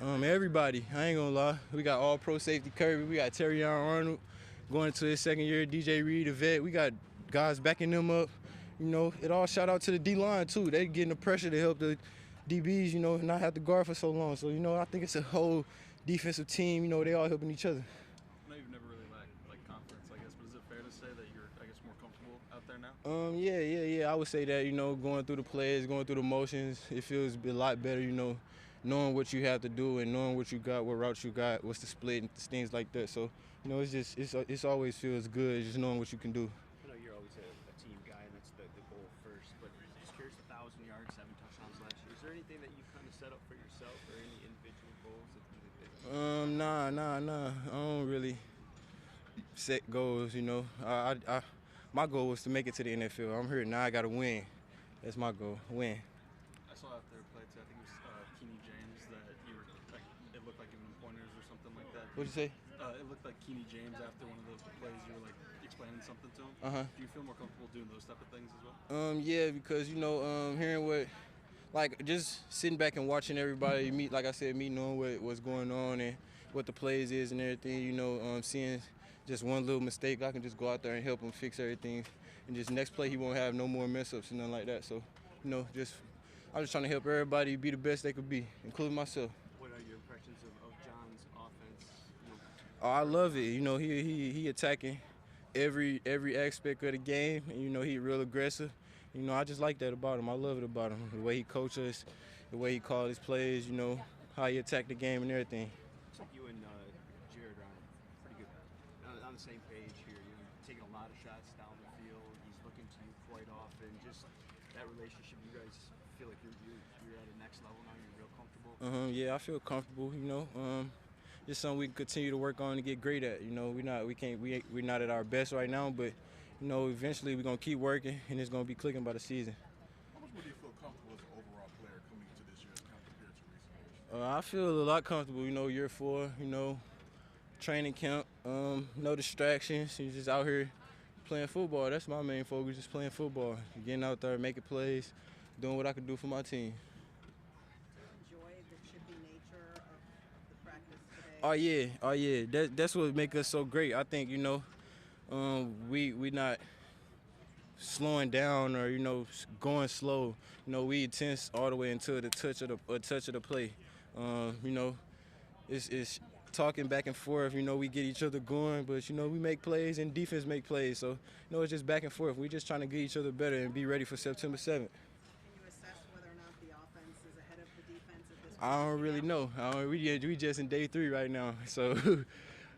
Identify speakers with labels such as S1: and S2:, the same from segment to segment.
S1: Everybody. I ain't gonna lie. We got all pro safety Kirby. We got Terrion Arnold going into his second year. DJ Reed, the vet. We got guys backing them up. You know, it all shout out to the D-line too. They getting the pressure to help the DBs, you know, not have to guard for so long. So, you know, I think it's a whole defensive team. You know, they all helping each other.
S2: I know you've never really lacked confidence, I guess, but is it fair to say that you're, I guess, more comfortable out there now?
S1: Yeah. I would say that, you know, going through the plays, going through the motions, it feels a lot better, you know, knowing what you have to do and knowing what you got, what routes you got, what's the split, and things like that. So, you know, it's always feels good just knowing what you can do.
S3: I know you're always a team guy, and that's the goal first, but just curious, 1,000 yards, 7 touchdowns last year. Is there anything that you kind of set up for yourself or any individual goals that you
S1: Nah. I don't really set goals, you know. My goal was to make it to the NFL. I'm here now. I got to win. That's my goal, win.
S2: I saw after a play, too, I think it was Keeney James, that you were, like, it looked like giving him pointers or something like that.
S1: What'd you say?
S2: It looked like Keeney James after one of those plays, you were, like, explaining something to him. Do you feel more comfortable doing those type of things as well?
S1: Yeah, because, you know, hearing what, like, just sitting back and watching everybody meet, like I said, knowing what's going on and what the plays is and everything, you know, seeing just one little mistake, I can just go out there and help him fix everything. And just next play, he won't have no more mess-ups and nothing like that. So, you know, I'm just trying to help everybody be the best they could be, including myself.
S3: What are your impressions of John's offense? You know?
S1: Oh, I love it. You know, he attacking every aspect of the game, and you know he real aggressive. You know, I just like that about him. I love it about him. The way he coaches, the way he calls his plays. You know, how he attack the game and everything.
S3: Looks like you and Jared are pretty good on the same page here. You're taking a lot of shots down the field. He's looking to you quite often. Just that relationship, you guys feel like you're at a next level now. You're real comfortable.
S1: Yeah, I feel comfortable. You know, it's something we can continue to work on and get great at. You know, we're not at our best right now, but you know, eventually we're gonna keep working and it's gonna be clicking by the season.
S4: How much more do you feel comfortable as an overall player coming into this year compared to recent years?
S1: I feel a lot comfortable. You know, year 4. You know, training camp. No distractions. You're just out here playing football. That's my main focus. Just playing football, getting out there, making plays, doing what I can do for my team.
S5: Enjoy the chippy nature of the practice today?
S1: Oh yeah. That's what makes us so great. I think, you know, we not slowing down or, you know, going slow. You know, we intense all the way until the touch of the play. You know, it's talking back and forth. You know, we get each other going, but you know, we make plays and defense make plays. So, you know, it's just back and forth. We're just trying to get each other better and be ready for September 7th.
S5: Can you assess whether or not the offense is ahead of the defense at this point?
S1: I don't really know. We just in day 3 right now. So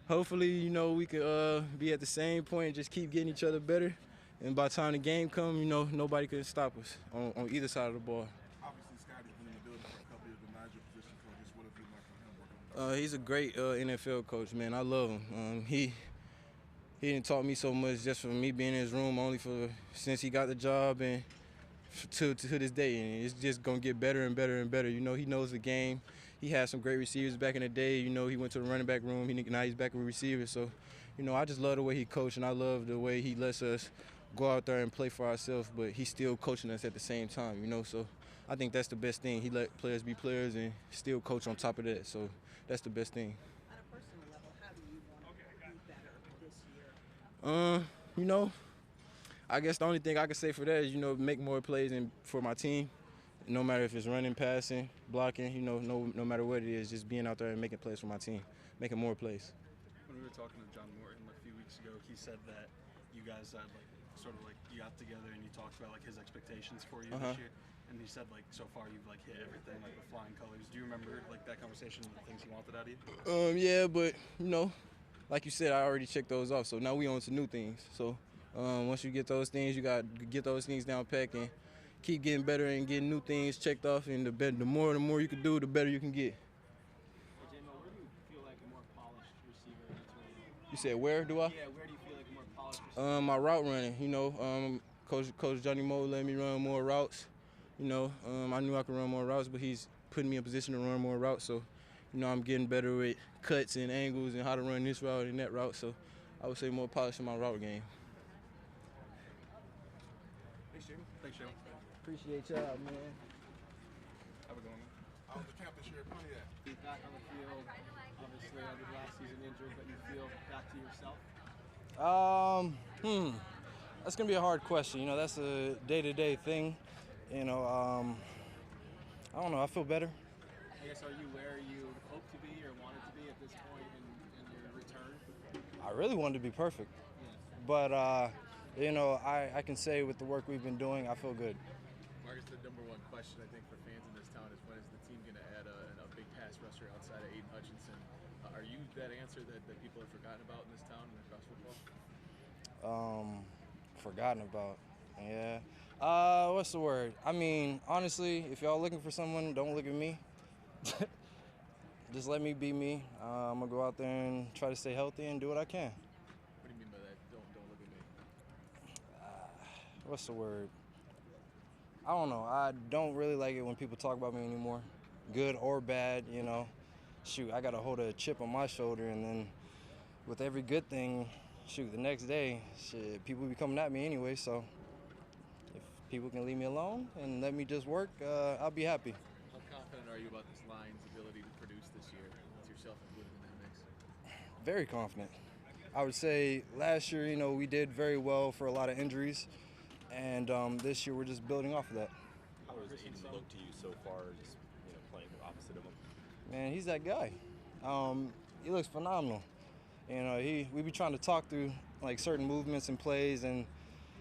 S1: hopefully, you know, we could be at the same point and just keep getting each other better. And by the time the game comes, you know, nobody can stop us on either side of the ball.
S4: Obviously, Scotty's been in the building for a couple years, but now your position coach. What have you learned from him working with him?
S1: He's a great NFL coach, man. I love him. He didn't taught me so much just from me being in his room only since he got the job and to this day. And it's just gonna get better and better and better. You know, he knows the game. He had some great receivers back in the day. You know, he went to the running back room. Now he's back with receivers. So, you know, I just love the way he coached, and I love the way he lets us go out there and play for ourselves, but he's still coaching us at the same time, you know. So I think that's the best thing. He let players be players and still coach on top of that. So that's the best thing.
S5: On a personal level, how do you want to be better this year?
S1: You know, I guess the only thing I can say for that is, you know, make more plays for my team. No matter if it's running, passing, blocking, you know, no matter what it is, just being out there and making plays for my team, making more plays.
S2: When we were talking to John Morton a few weeks ago, he said that you guys had sort of you got together and you talked about his expectations for you this year, and he said so far you've hit everything with flying colors. Do you remember that conversation and the things he wanted out of you?
S1: Yeah, but you know, like you said, I already checked those off, so now we on to new things. So once you get those things, you got to get those things down pat and keep getting better and getting new things checked off, and the more you can do, the better you can get.
S3: Hey, J-Mo, where do you feel like a more polished receiver is right now?
S1: You said where do I?
S3: Yeah, where do you feel like a more polished receiver?
S1: My route running, you know, Coach Johnny Moe let me run more routes. You know, I knew I could run more routes, but he's putting me in position to run more routes. So, you know, I'm getting better with cuts and angles and how to run this route and that route. So, I would say more polish in my route game.
S2: Thanks, Jimmy. Thanks, Joe.
S1: Appreciate y'all, man.
S2: Have a good one.
S4: How's the camp this year? Plenty of that.
S3: injured, but you feel back to yourself?
S1: That's gonna be a hard question. You know, that's a day-to-day thing. You know, I don't know. I feel better.
S3: I guess, are you where you hope to be or wanted to be at this point in your return?
S1: I really wanted to be perfect,
S3: Yes.
S1: but you know, I can say with the work we've been doing, I feel good.
S6: Marcus, the number one question I think for fans in this town is when is the team going to add a big pass rusher outside of Aiden Hutchinson? Are you that answer that people have forgotten about in this town and across football?
S1: Forgotten about. Yeah. What's the word? I mean, honestly, if y'all looking for someone, don't look at me. Just let me be me. I'm gonna go out there and try to stay healthy and do what I can.
S6: What do you mean by that? Don't look at me.
S1: What's the word? I don't know. I don't really like it when people talk about me anymore, good or bad. You know, shoot, I gotta hold a chip on my shoulder, and then with every good thing, shoot, the next day, shit, people be coming at me anyway. So if people can leave me alone and let me just work, I'll be happy.
S6: How confident are you about this line's ability to produce this year, with yourself included in that mix?
S1: Very confident. I would say last year, you know, we did very well for a lot of injuries, and this year we're just building off of that.
S7: How has Aiden looked to you so far, just playing opposite of him?
S1: Man, he's that guy. He looks phenomenal. You know, we be trying to talk through like certain movements and plays, and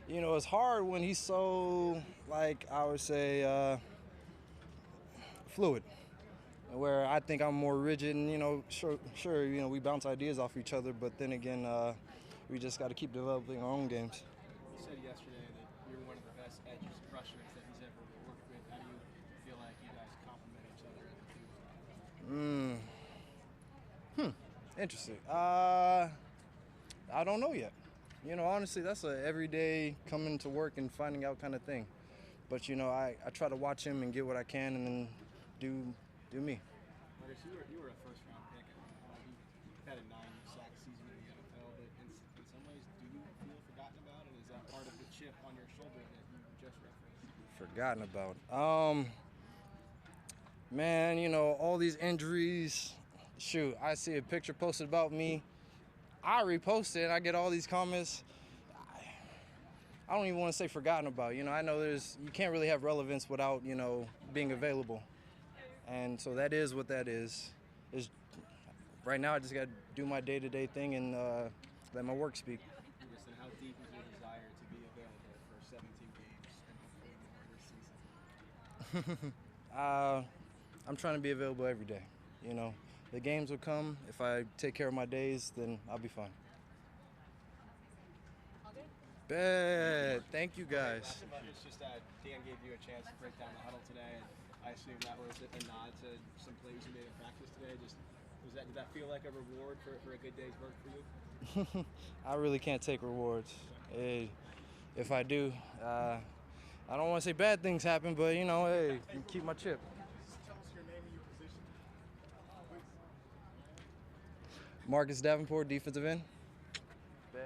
S1: you know, it's hard when he's so, like, I would say, fluid. Where I think I'm more rigid, and you know, sure, you know, we bounce ideas off each other, but then again, we just got to keep developing our own games.
S3: You said yesterday that you're one of the best edge rushers that he's ever worked with. How do you feel like you guys complement each other as a team?
S1: Interesting. I don't know yet. You know, honestly, that's a everyday coming to work and finding out kind of thing. But you know, I try to watch him and get what I can, and then do me.
S3: Marcus, you were a first-round pick. You had a 9-sack season in the NFL, but in some ways, do you feel forgotten about, and is that part of the chip on your shoulder that you just referenced?
S1: Forgotten about. Man, you know, all these injuries. Shoot, I see a picture posted about me. I repost it, and I get all these comments. I don't even want to say forgotten about. You know, I know you can't really have relevance without, you know, being available. And so that is what that is. Right now I just got to do my day-to-day thing and let my work speak.
S3: Listen, how deep is your desire to be available for 17 games and hopefully more this season?
S1: I'm trying to be available every day. You know, the games will come. If I take care of my days, then I'll be fine. Bet. Thank you, guys.
S3: It's just Dan gave you a chance to break down the huddle today, and I assume that was a nod to some plays you made in practice today. Did that feel like a reward for a good day's work for you?
S1: I really can't take rewards. Hey, if I do, I don't want to say bad things happen, but you know, hey, keep my chip.
S4: Tell us your name and your position.
S1: Marcus Davenport, defensive end. Bet.